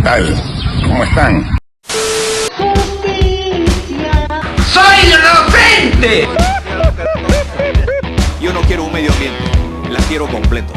tal? ¿Cómo están? ¡Soy inocente! Yo no quiero un medio ambiente, la quiero completo.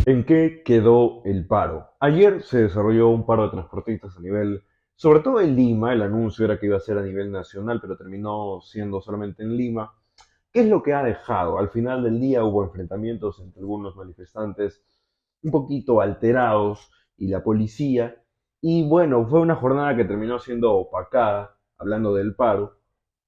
¿En qué quedó el paro? Ayer se desarrolló un paro de transportistas a nivel, sobre todo en Lima. El anuncio era que iba a ser a nivel nacional, pero terminó siendo solamente en Lima. ¿Qué es lo que ha dejado? Al final del día hubo enfrentamientos entre algunos manifestantes un poquito alterados y la policía. Y bueno, fue una jornada que terminó siendo opacada, hablando del paro,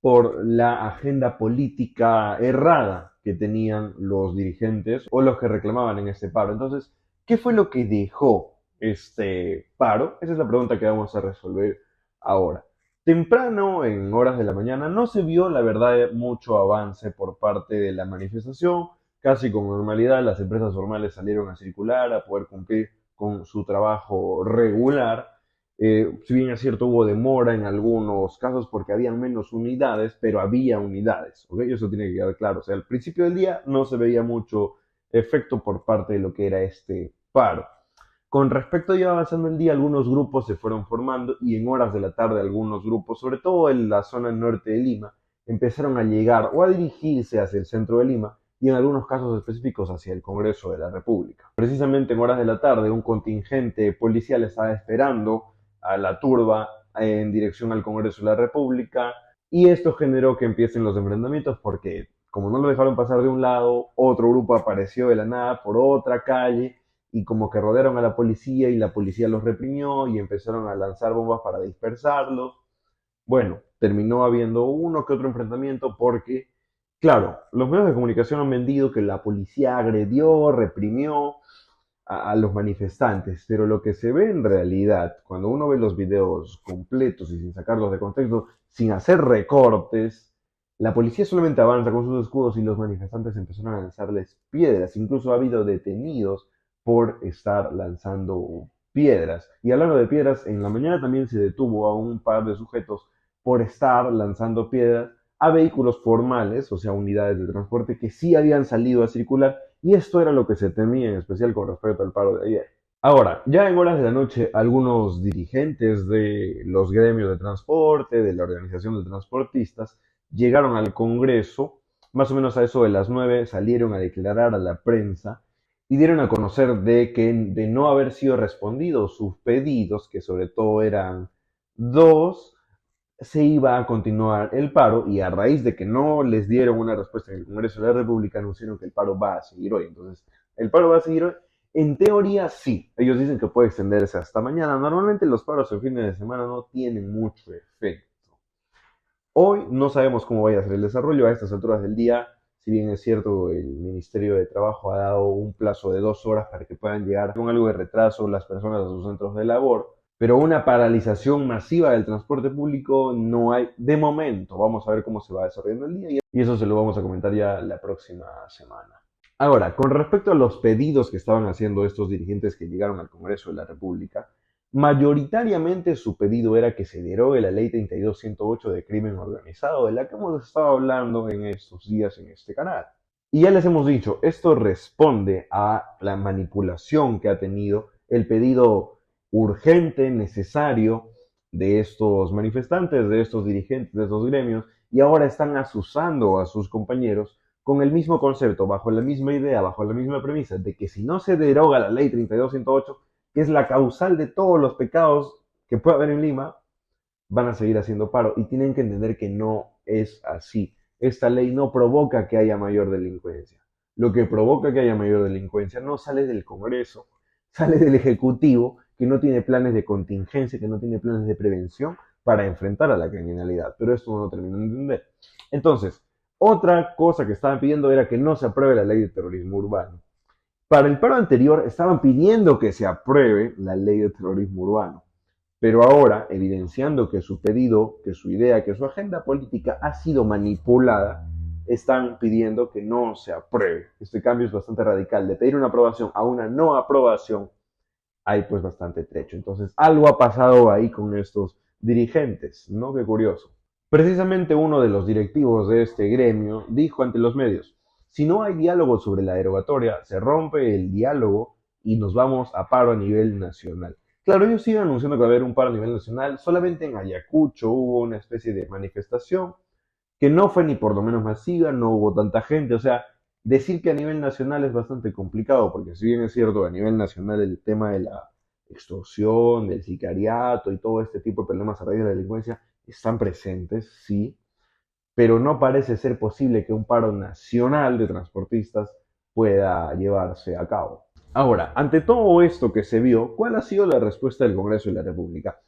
por la agenda política errada que tenían los dirigentes o los que reclamaban en este paro. Entonces, ¿qué fue lo que dejó este paro? Esa es la pregunta que vamos a resolver ahora. Temprano, en horas de la mañana, no se vio, la verdad, mucho avance por parte de la manifestación. Casi con normalidad, las empresas formales salieron a circular, a poder cumplir con su trabajo regular. Si bien es cierto, hubo demora en algunos casos porque habían menos unidades, pero había unidades, ¿ok? Eso tiene que quedar claro. O sea, al principio del día no se veía mucho efecto por parte de lo que era este paro. Con respecto a ya avanzando el día, algunos grupos se fueron formando y en horas de la tarde algunos grupos, sobre todo en la zona norte de Lima, empezaron a llegar o a dirigirse hacia el centro de Lima y en algunos casos específicos hacia el Congreso de la República. Precisamente en horas de la tarde, un contingente policial estaba esperando a la turba en dirección al Congreso de la República, y esto generó que empiecen los enfrentamientos porque como no lo dejaron pasar de un lado, otro grupo apareció de la nada por otra calle y como que rodearon a la policía y la policía los reprimió y empezaron a lanzar bombas para dispersarlos. Bueno, terminó habiendo uno que otro enfrentamiento porque, claro, los medios de comunicación han vendido que la policía agredió, reprimió a los manifestantes, pero lo que se ve en realidad, cuando uno ve los videos completos y sin sacarlos de contexto, sin hacer recortes, la policía solamente avanza con sus escudos y los manifestantes empezaron a lanzarles piedras. Incluso ha habido detenidos por estar lanzando piedras. Y hablando de piedras, en la mañana también se detuvo a un par de sujetos por estar lanzando piedras a vehículos formales, o sea, unidades de transporte que sí habían salido a circular, y esto era lo que se temía, en especial con respecto al paro de ayer. Ahora, ya en horas de la noche, algunos dirigentes de los gremios de transporte, de la organización de transportistas, llegaron al Congreso. Más o menos a eso de las 9 salieron a declarar a la prensa y dieron a conocer de que de no haber sido respondidos sus pedidos, que sobre todo eran dos, se iba a continuar el paro, y a raíz de que no les dieron una respuesta en el Congreso de la República, anunciaron que el paro va a seguir hoy. Entonces, el paro va a seguir hoy. En teoría, sí. Ellos dicen que puede extenderse hasta mañana. Normalmente los paros en fines de semana no tienen mucho efecto. Hoy no sabemos cómo vaya a ser el desarrollo a estas alturas del día. Si bien es cierto, el Ministerio de Trabajo ha dado un plazo de 2 horas para que puedan llegar con algo de retraso las personas a sus centros de labor. Pero una paralización masiva del transporte público no hay de momento. Vamos a ver cómo se va desarrollando el día y eso se lo vamos a comentar ya la próxima semana. Ahora, con respecto a los pedidos que estaban haciendo estos dirigentes que llegaron al Congreso de la República, mayoritariamente su pedido era que se derogue la ley 32.108 de crimen organizado, de la que hemos estado hablando en estos días en este canal. Y ya les hemos dicho, esto responde a la manipulación que ha tenido el pedido urgente, necesario de estos manifestantes, de estos dirigentes, de estos gremios, y ahora están asusando a sus compañeros con el mismo concepto, bajo la misma idea, bajo la misma premisa, de que si no se deroga la ley 32.108, que es la causal de todos los pecados que puede haber en Lima, van a seguir haciendo paro. Y tienen que entender que no es así. Esta ley no provoca que haya mayor delincuencia. Lo que provoca que haya mayor delincuencia no sale del Congreso, sale del Ejecutivo, que no tiene planes de contingencia, que no tiene planes de prevención para enfrentar a la criminalidad. Pero esto no lo termino de entender. Entonces, otra cosa que estaban pidiendo era que no se apruebe la ley de terrorismo urbano. Para el paro anterior estaban pidiendo que se apruebe la ley de terrorismo urbano. Pero ahora, evidenciando que su pedido, que su idea, que su agenda política ha sido manipulada, están pidiendo que no se apruebe. Este cambio es bastante radical. De pedir una aprobación a una no aprobación, hay pues bastante trecho. Entonces, algo ha pasado ahí con estos dirigentes, ¿no? Qué curioso. Precisamente uno de los directivos de este gremio dijo ante los medios: si no hay diálogo sobre la derogatoria, se rompe el diálogo y nos vamos a paro a nivel nacional. Claro, ellos siguen anunciando que va a haber un paro a nivel nacional. Solamente en Ayacucho hubo una especie de manifestación que no fue ni por lo menos masiva, no hubo tanta gente. O sea, decir que a nivel nacional es bastante complicado, porque si bien es cierto, a nivel nacional el tema de la extorsión, del sicariato y todo este tipo de problemas a raíz de la delincuencia están presentes, sí, pero no parece ser posible que un paro nacional de transportistas pueda llevarse a cabo. Ahora, ante todo esto que se vio, ¿cuál ha sido la respuesta del Congreso de la República?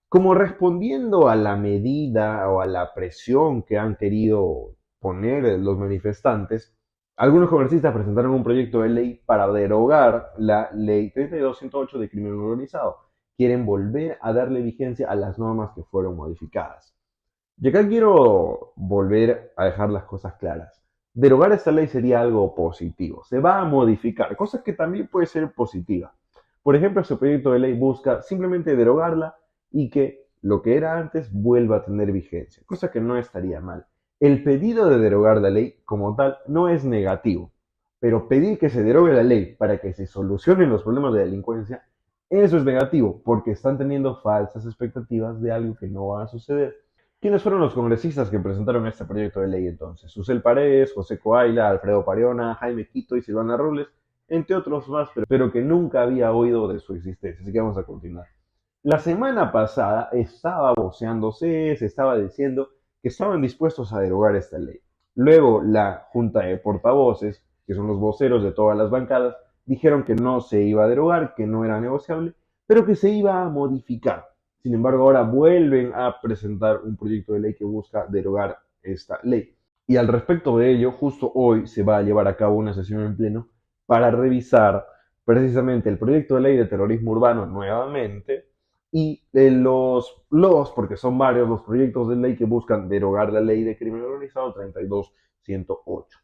Como respondiendo a la medida o a la presión que han querido poner los manifestantes, algunos congresistas presentaron un proyecto de ley para derogar la ley 3208 de crimen organizado. Quieren volver a darle vigencia a las normas que fueron modificadas. Y acá quiero volver a dejar las cosas claras. Derogar esta ley sería algo positivo. Se va a modificar, cosa que también puede ser positiva. Por ejemplo, este proyecto de ley busca simplemente derogarla y que lo que era antes vuelva a tener vigencia, cosa que no estaría mal. El pedido de derogar la ley como tal no es negativo, pero pedir que se derogue la ley para que se solucionen los problemas de delincuencia, eso es negativo, porque están teniendo falsas expectativas de algo que no va a suceder. ¿Quiénes fueron los congresistas que presentaron este proyecto de ley entonces? Susel Paredes, José Coaila, Alfredo Pariona, Jaime Quito y Silvana Robles, entre otros más, pero que nunca había oído de su existencia. Así que vamos a continuar. La semana pasada estaba voceándose, se estaba diciendo que estaban dispuestos a derogar esta ley. Luego la Junta de Portavoces, que son los voceros de todas las bancadas, dijeron que no se iba a derogar, que no era negociable, pero que se iba a modificar. Sin embargo, ahora vuelven a presentar un proyecto de ley que busca derogar esta ley. Y al respecto de ello, justo hoy se va a llevar a cabo una sesión en pleno para revisar precisamente el proyecto de ley de terrorismo urbano nuevamente y porque son varios los proyectos de ley que buscan derogar la ley de crimen organizado 32108.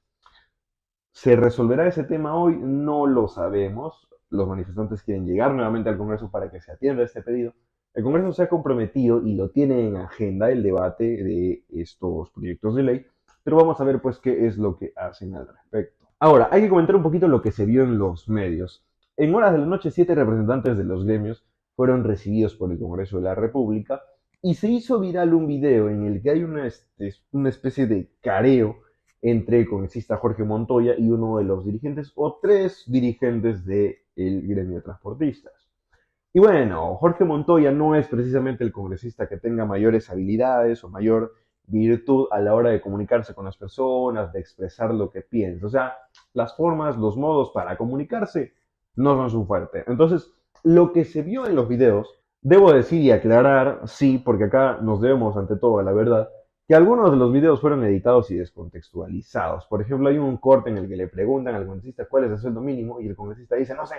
¿Se resolverá ese tema hoy? No lo sabemos. Los manifestantes quieren llegar nuevamente al Congreso para que se atienda este pedido. El Congreso se ha comprometido y lo tiene en agenda el debate de estos proyectos de ley, pero vamos a ver pues qué es lo que hacen al respecto. Ahora, hay que comentar un poquito lo que se vio en los medios. En horas de la noche, 7 representantes de los gremios fueron recibidos por el Congreso de la República y se hizo viral un video en el que hay una especie de careo entre el congresista Jorge Montoya y uno de los dirigentes o 3 dirigentes del gremio de transportistas. Y bueno, Jorge Montoya no es precisamente el congresista que tenga mayores habilidades o mayor virtud a la hora de comunicarse con las personas, de expresar lo que piensa. O sea, las formas, los modos para comunicarse no son su fuerte. Entonces, lo que se vio en los videos, debo decir y aclarar, sí, porque acá nos debemos ante todo a la verdad, que algunos de los videos fueron editados y descontextualizados. Por ejemplo, hay un corte en el que le preguntan al congresista cuál es el sueldo mínimo y el congresista dice, no sé.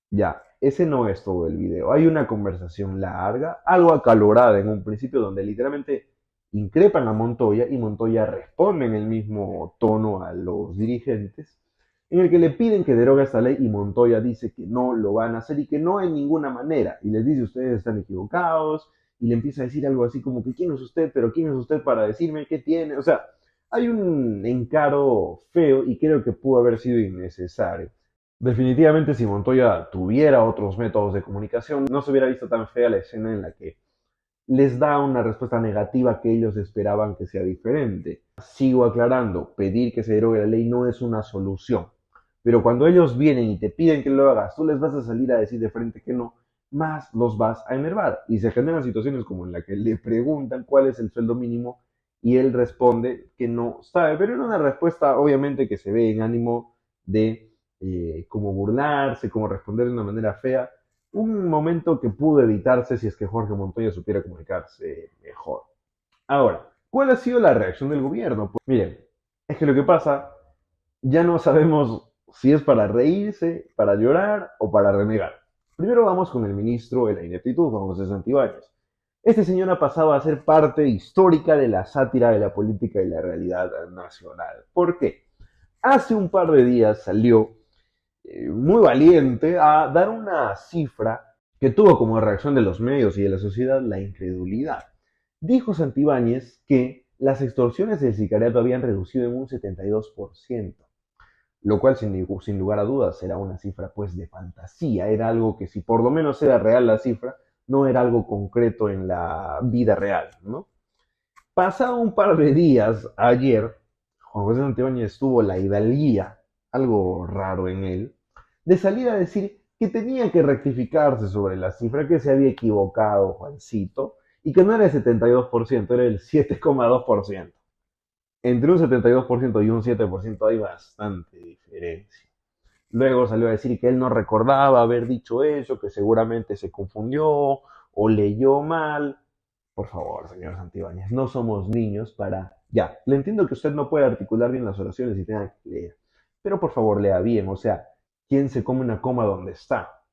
Ya, ese no es todo el video. Hay una conversación larga, algo acalorada en un principio, donde literalmente increpan a Montoya y Montoya responde en el mismo tono a los dirigentes, en el que le piden que derogue esta ley y Montoya dice que no lo van a hacer y que no hay ninguna manera. Y les dice, ustedes están equivocados, y le empieza a decir algo así como que ¿quién es usted? Pero ¿quién es usted para decirme qué tiene? O sea, hay un encaro feo y creo que pudo haber sido innecesario. Definitivamente si Montoya tuviera otros métodos de comunicación, no se hubiera visto tan fea la escena en la que les da una respuesta negativa que ellos esperaban que sea diferente. Sigo aclarando, pedir que se derogue la ley no es una solución. Pero cuando ellos vienen y te piden que lo hagas, tú les vas a salir a decir de frente que no, más los vas a enervar. Y se generan situaciones como en la que le preguntan cuál es el sueldo mínimo y él responde que no sabe. Pero era una respuesta obviamente que se ve en ánimo de como burlarse, como responder de una manera fea. Un momento que pudo evitarse si es que Jorge Montoya supiera comunicarse mejor. Ahora, ¿cuál ha sido la reacción del gobierno? Pues miren, es que lo que pasa, ya no sabemos si es para reírse, para llorar o para renegar. Primero vamos con el ministro de la Ineptitud, Juan José Santibáñez. Este señor ha pasado a ser parte histórica de la sátira de la política y la realidad nacional. ¿Por qué? Hace un par de días salió muy valiente a dar una cifra que tuvo como reacción de los medios y de la sociedad la incredulidad. Dijo Santibáñez que las extorsiones del sicariato habían reducido en un 72%, lo cual sin lugar a dudas era una cifra pues de fantasía, era algo que si por lo menos era real la cifra, no era algo concreto en la vida real, ¿no? Pasado un par de días, ayer, Juan José Santibáñez tuvo la hidalguía, algo raro en él, de salir a decir que tenía que rectificarse sobre la cifra, que se había equivocado Juancito, y que no era el 72%, era el 7,2%. Entre un 72% y un 7% hay bastante diferencia. Luego salió a decir que él no recordaba haber dicho eso, que seguramente se confundió o leyó mal. Por favor, señor Santibáñez, no somos niños para... Ya, le entiendo que usted no puede articular bien las oraciones y tenga que leer, pero por favor lea bien, o sea, ¿quién se come una coma donde está?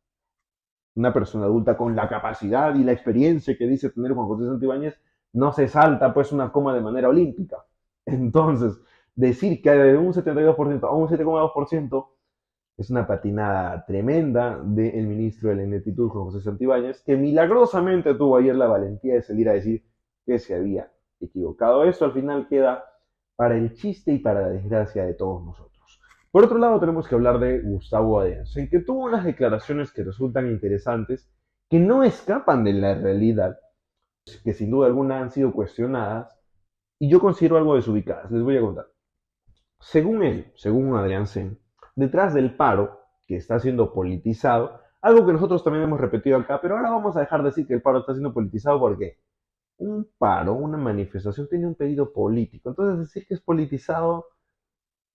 Una persona adulta con la capacidad y la experiencia que dice tener Juan José Santibáñez no se salta pues una coma de manera olímpica. Entonces, decir que de un 72% a un 7,2% es una patinada tremenda del ministro de la Ineptitud, Juan José Santibáñez, que milagrosamente tuvo ayer la valentía de salir a decir que se había equivocado. Esto al final queda para el chiste y para la desgracia de todos nosotros. Por otro lado, tenemos que hablar de Gustavo Adrianza, que tuvo unas declaraciones que resultan interesantes, que no escapan de la realidad, que sin duda alguna han sido cuestionadas, y yo considero algo desubicadas. Les voy a contar. Según él, según Adrián Sen, detrás del paro, que está siendo politizado, algo que nosotros también hemos repetido acá, pero ahora vamos a dejar de decir que el paro está siendo politizado porque un paro, una manifestación, tiene un pedido político. Entonces, decir que es politizado,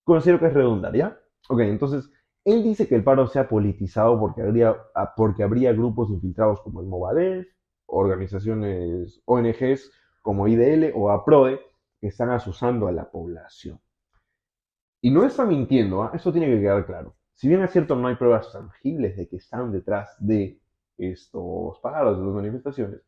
considero que es redundar, ¿ya? Ok, entonces, él dice que el paro sea politizado porque habría grupos infiltrados como el Movadef, organizaciones ONGs como IDL o APRODE, que están asusando a la población. Y no está mintiendo, ¿eh? Eso tiene que quedar claro. Si bien es cierto, no hay pruebas tangibles de que están detrás de estos paros, de las manifestaciones,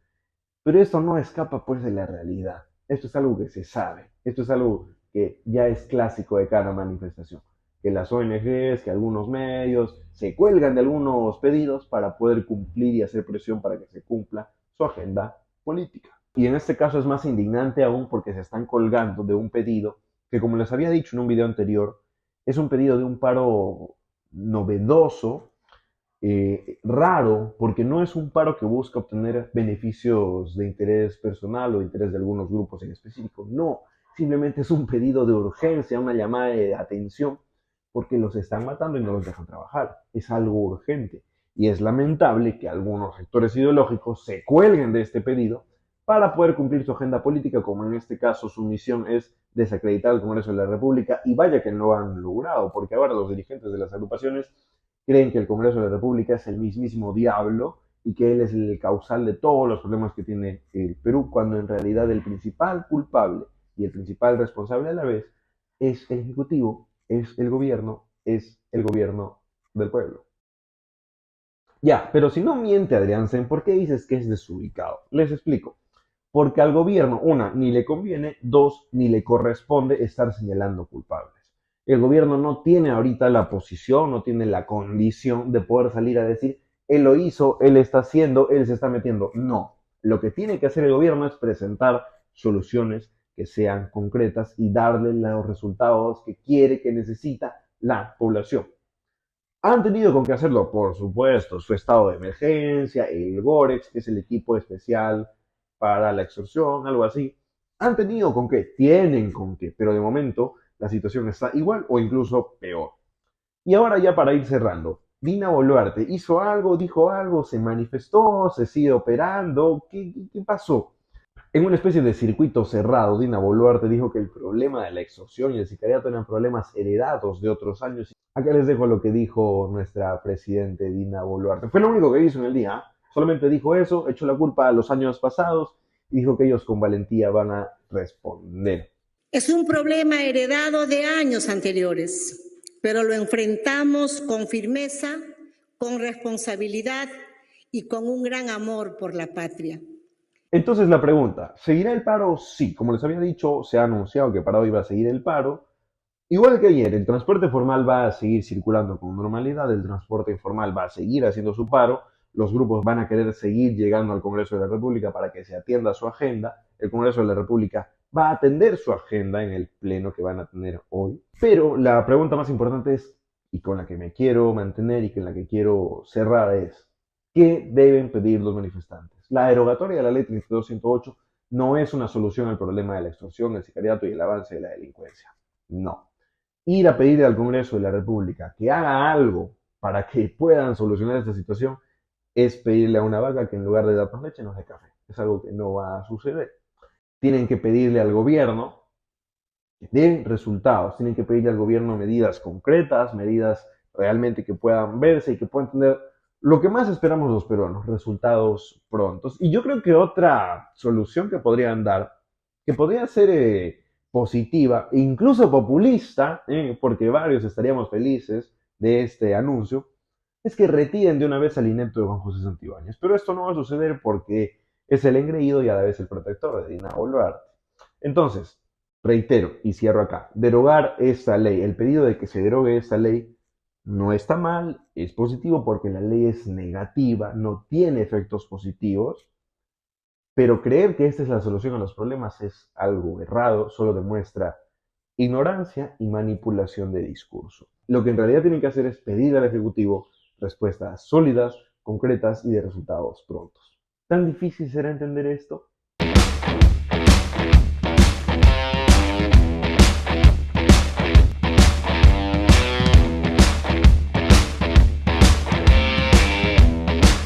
pero esto no escapa pues de la realidad. Esto es algo que se sabe. Esto es algo que ya es clásico de cada manifestación. Que las ONGs, que algunos medios se cuelgan de algunos pedidos para poder cumplir y hacer presión para que se cumpla su agenda política. Y en este caso es más indignante aún porque se están colgando de un pedido que, como les había dicho en un video anterior, es un pedido de un paro novedoso, raro, porque no es un paro que busca obtener beneficios de interés personal o de interés de algunos grupos en específico. No, simplemente es un pedido de urgencia, una llamada de atención, porque los están matando y no los dejan trabajar. Es algo urgente. Y es lamentable que algunos sectores ideológicos se cuelguen de este pedido para poder cumplir su agenda política, como en este caso su misión es desacreditar al Congreso de la República, y vaya que no lo han logrado, porque ahora los dirigentes de las agrupaciones creen que el Congreso de la República es el mismísimo diablo y que él es el causal de todos los problemas que tiene el Perú, cuando en realidad el principal culpable y el principal responsable a la vez es el Ejecutivo, es el gobierno del pueblo. Ya, pero si no miente Adrián Sen, ¿por qué dices que es desubicado? Les explico. Porque al gobierno, una, ni le conviene, dos, ni le corresponde estar señalando culpables. El gobierno no tiene ahorita la posición, no tiene la condición de poder salir a decir, él lo hizo, él está haciendo, él se está metiendo. No, lo que tiene que hacer el gobierno es presentar soluciones que sean concretas y darle los resultados que quiere, que necesita la población. Han tenido con qué hacerlo, por supuesto, su estado de emergencia, el GOREX, que es el equipo especial para la extorsión, algo así. Han tenido con qué, tienen con qué, pero de momento la situación está igual o incluso peor. Y ahora ya para ir cerrando, Dina Boluarte hizo algo, dijo algo, se manifestó, se sigue operando, ¿qué pasó? En una especie de circuito cerrado, Dina Boluarte dijo que el problema de la extorsión y el sicariato eran problemas heredados de otros años. Acá les dejo lo que dijo nuestra presidente Dina Boluarte. Fue lo único que hizo en el día. Solamente dijo eso, echó la culpa a los años pasados y dijo que ellos con valentía van a responder. Es un problema heredado de años anteriores, pero lo enfrentamos con firmeza, con responsabilidad y con un gran amor por la patria. Entonces la pregunta, ¿seguirá el paro? Sí, como les había dicho, se ha anunciado que Parado iba a seguir el paro. Igual que ayer, el transporte formal va a seguir circulando con normalidad, el transporte informal va a seguir haciendo su paro, los grupos van a querer seguir llegando al Congreso de la República para que se atienda su agenda, el Congreso de la República va a atender su agenda en el pleno que van a tener hoy. Pero la pregunta más importante es, y con la que me quiero mantener y con la que quiero cerrar es, ¿qué deben pedir los manifestantes? La derogatoria de la ley 32108 no es una solución al problema de la extorsión, el sicariato y el avance de la delincuencia. No. Ir a pedirle al Congreso de la República que haga algo para que puedan solucionar esta situación es pedirle a una vaca que en lugar de darnos leche nos dé café. Es algo que no va a suceder. Tienen que pedirle al gobierno que den resultados, tienen que pedirle al gobierno medidas concretas, medidas realmente que puedan verse y que puedan tener lo que más esperamos los peruanos, resultados prontos. Y yo creo que otra solución que podrían dar, que podría ser positiva e incluso populista, porque varios estaríamos felices de este anuncio, es que retiren de una vez al inepto de Juan José Santibáñez. Pero esto no va a suceder porque es el engreído y a la vez el protector de Dina Boluarte. Entonces, reitero y cierro acá, derogar esta ley, el pedido de que se derogue esta ley no está mal, es positivo porque la ley es negativa, no tiene efectos positivos, pero creer que esta es la solución a los problemas es algo errado, solo demuestra ignorancia y manipulación de discurso. Lo que en realidad tienen que hacer es pedir al Ejecutivo respuestas sólidas, concretas y de resultados prontos. ¿Tan difícil será entender esto?